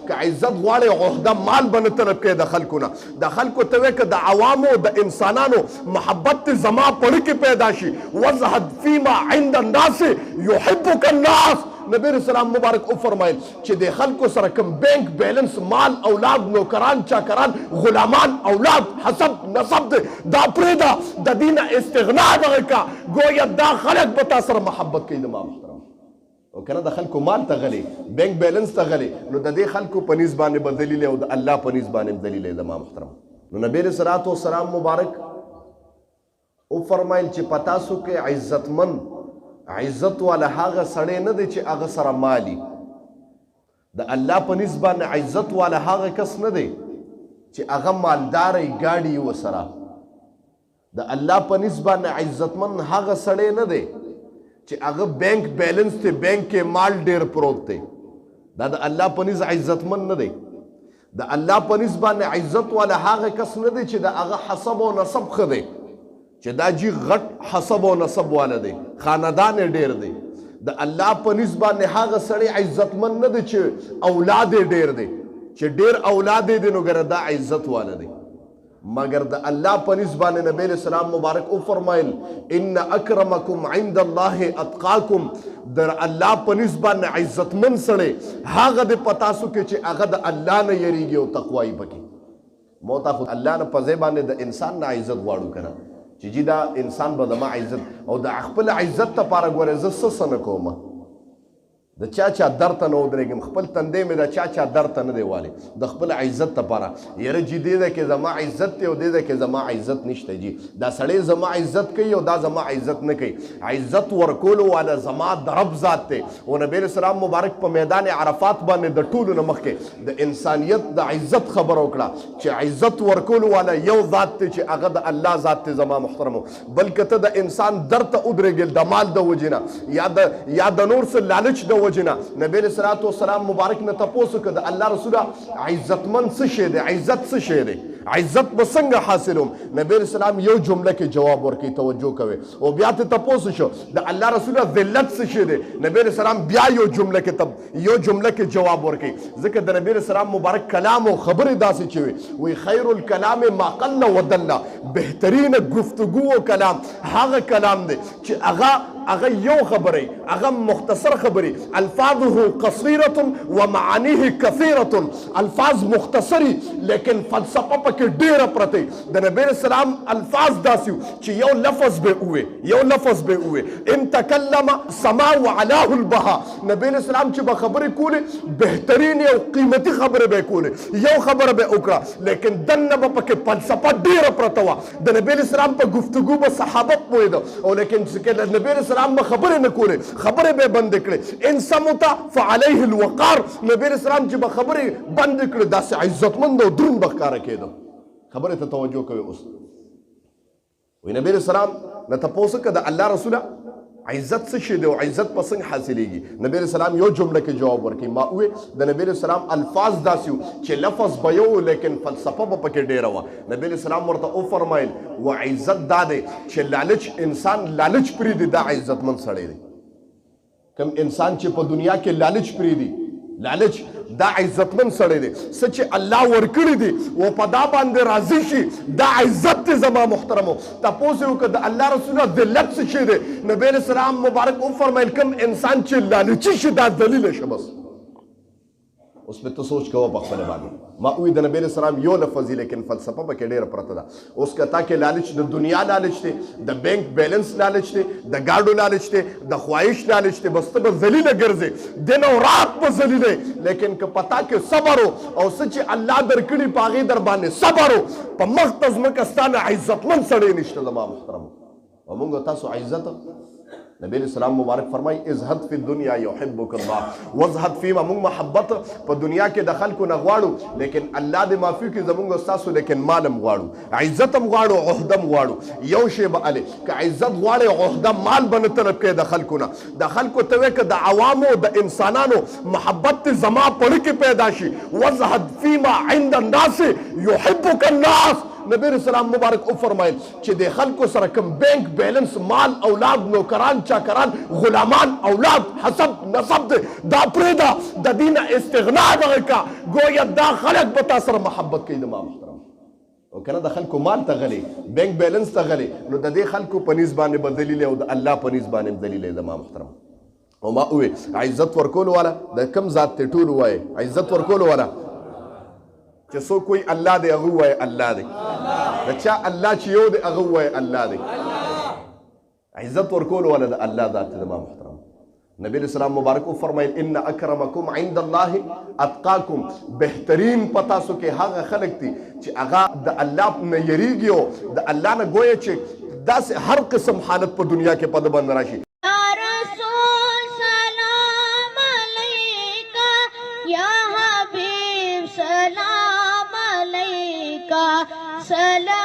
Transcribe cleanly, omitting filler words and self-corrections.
که عزت غواړې عهده مال به نه طلب کوې د خلکو نه. د خلکو ته وایې که د عوامو د انسانانو محبت دې زما په زړه کې پیدا شي. وزهد فیما عند الناس یحبک الناس. نبی رسول الله مبارک او فرمایل چې د خلکو سره کوم بینک بیلنس مال اولاد نوکران چاکران غلامان اولاد حسب نسب دا پرېږده د دین استغنا دغه کا گویا دا خلک به تا سره محبت کوي. د ما محترم او کنه د خلکو مال ته غلي بینک بیلنس ته غلي نو د دې خلکو په نسبت باندې به دلیل او د الله په نسبت باندې دلیل د ما محترم. نو نبی رسول الله مبارک او فرمایل چې پتا سو کې عزتمن عزت والا هغه سړی نه دی چې هغه سره مالي. د الله په نسبت باندې عزت والا هغه کس نه دی چې هغه مالداري ګاډي وسره. د الله په نسبت باندې عزتمن هغه سړی نه دی چې هغه بینک بیلنس ته بینک کې مال ډیر پروت دی. دا د الله په نسبت عزتمن نه دی. د الله په نسبت باندې عزت والا هغه کس نه دی چې د هغه حسب او نسب ښه دی چې دا جی غټ حسب او نسب والا دی خاندان ډیر دی. د الله په نسبت باندې هغه سړی عزتمن نه دی چې اولاد ډیر دی چې ډیر اولاد دی نو ګره دا عزت والا دی. مگر د الله په نسبت باندې نبی رسول الله مبارک او فرمایل ان اکرمکم عند الله اتقاکم. در الله په نسبت باندې عزتمن سړی هغه د پتا سو کې چې هغه د الله نه یریږي او تقوی پکې. موتا خو الله نه په ځای باندې د انسان نه عزت غواړو کنه چې جی دا انسان به زما عزت او د خپل عزت لپاره ګوره زه څه نه کوم د چا چا در ته نه ودرېږم خپل تندی مې د چا چا در ته نه دی والی د خپل عزت لپاره یاره جی دې ده کې زما عزت دی او دې ده کې زما عزت نشته. جی دا سړی زما عزت کوي او دا زما عزت نه کوي. عزت ورکولو والا زما د رب ذات دی. او نبی رسول الله مبارک په میدان عرفات باندې د ټولو نه مخکې د انسانیت د عزت خبره وکړه چې عزت ورکولو والا یو ذات دی چې هغه د الله ذات دی زما محترمو. بلکې ته د انسان در ته ودرېږل د مال د وجې نه یا د نور څه لالچ د وجنا. نبی صلی الله علیه وسلم مبارک نه تاسو کده الله رسول عزتمن څه شی دی عزت څه شی دی عزت به څنګه حاصلوم. نبی رسول الله یو جمله کې جواب ورکړي توجه کوي او بیا ته تاسو شو د الله رسول ذلت څه شی دی. نبی رسول الله بیا یو جمله کې جواب ورکړي ځکه د نبی رسول الله مبارک کلام او خبره داسې چوي وی خیر الکلام ما قل ودل. بهترین گفتگو او کلام هغه کلام دی چې هغه یو خبره هغه مختصر خبره الفاظه قصيره ومعانيه كثيره. الفاظ مختصری لیکن فلسفه پکې ډیره پرته. د نبی رسول الله الفاظ داسیو چې یو لفظ به وې ان تکلم سما وعلاه البها. نبی رسول الله چې به خبرې کولې بهترین او قیمتي خبره به کولې یو خبره به وکړه لیکن دنه به پکې فلسفه ډیره پرته وه. د نبی رسول الله په گفتگو به صحابه پوهېده او لیکن چې نبی رسول الله خبرې نه کولې خبرې به بند کړې. ان صمت فعليه الوقار. نبی رسول الله چې به خبرې بند کړې داسې عزتمند او دروند به ښکاره کېده. خبرې ته توجه کوئ. اوس وی نبی رسول الله نه تپوس که د الله رسوله عزت څه شی دی او عزت په څنګه حاصلېږي. نبی رسول الله یو جمله کې جواب ورکړي. ما وویل د نبی رسول الله الفاظ داسې وو چې لفظ به یو لیکن فلسفه به پکې ډېره وه. نبی رسول الله ورته وفرمایل و عزت دا دی چې لالچ انسان لالچ پرېږدي دا عزتمند سړی دی. کوم انسان چې په دنیا کې لالچ پرېږدي لالچ دا عزتمن سړی دی. څه چې الله ورکړي دي و په دا باندې راضي شي دا عزت دی زما محترمو. تپوس یې وکړه د الله رسول ذلت څه شی دی. نبی رسول الله مبارک وفرمایل کوم انسان چې لالچي شي دا ذلیله شه. بس اوس به ته سوچ کوه په خپل باندې. ما وی د نبی رسول الله یو لفظ لیکن فلسفه پکې ډیره پرته ده. اوس که تا کې لالچ د دنیا لالچ دی د بینک بیلنس لالچ دی د ګاډو لالچ دی د خواهش لالچ دی بس ته به ذلیله ګرځې دن او رات به ذلیله. لیکن که پتا کې صبر او څه چې الله درکړي په هغې در باندې صبر په مخ ته ځمکه ستانه عزتمند سړی نشته زما محترمو. او موږ تاسو عزت نبی اسلام مبارک فرمای ازهد فی الدنیا یحبک الله وازهد فیما. موږ محبت په دنیا کې د خلکو نه غواړو لیکن الله دې معافي کړي زموږ استاسو لیکن مالم غواړو عزتم غواړو عهدم غواړو. یو شی به الی که عزت غواړي عهده مال به نه طلب کوې د خلکو نه. د خلکو ته وایې که د عوامو د انسانانو محبت زما په زړه کې پیدا شي. وازهد فیما عند الناس یحبک الناس. نبی رسول الله مبارک او فرمایل چې د خلکو سره کوم بینک بیلنس مال اولاد نوکران چاکران غلامان اولاد حسب نسب دا پرېږده د دې نه استغنا دغه کا گویا دا خلک به تا سره محبت کوي. زما محترم او کنه د خلکو مال ته غلي بینک بیلنس ته غلي نو د دې خلکو په نسبت باندې به دلیل او د الله په نسبت باندې دلیل. زما محترم او ما وې عزت ورکول والا د کم ذات ته ټول وای عزت ورکول والا چې سو کوئی الله دی هغه وای الله دی د چا الله چې یو دی هغه وای الله دی. عزت ورکول والا د الله ذات ته. زما محترم نبی علیہ السلام مبارک فرمایل ان اکرمکم عند الله اتقاکم بهترین پتا سو کې هغه خلق دي چې هغه د الله نه یریږي او د الله نه گویا چې داسې هر قسم حالت په دنیا کې په باندې راشي. سلام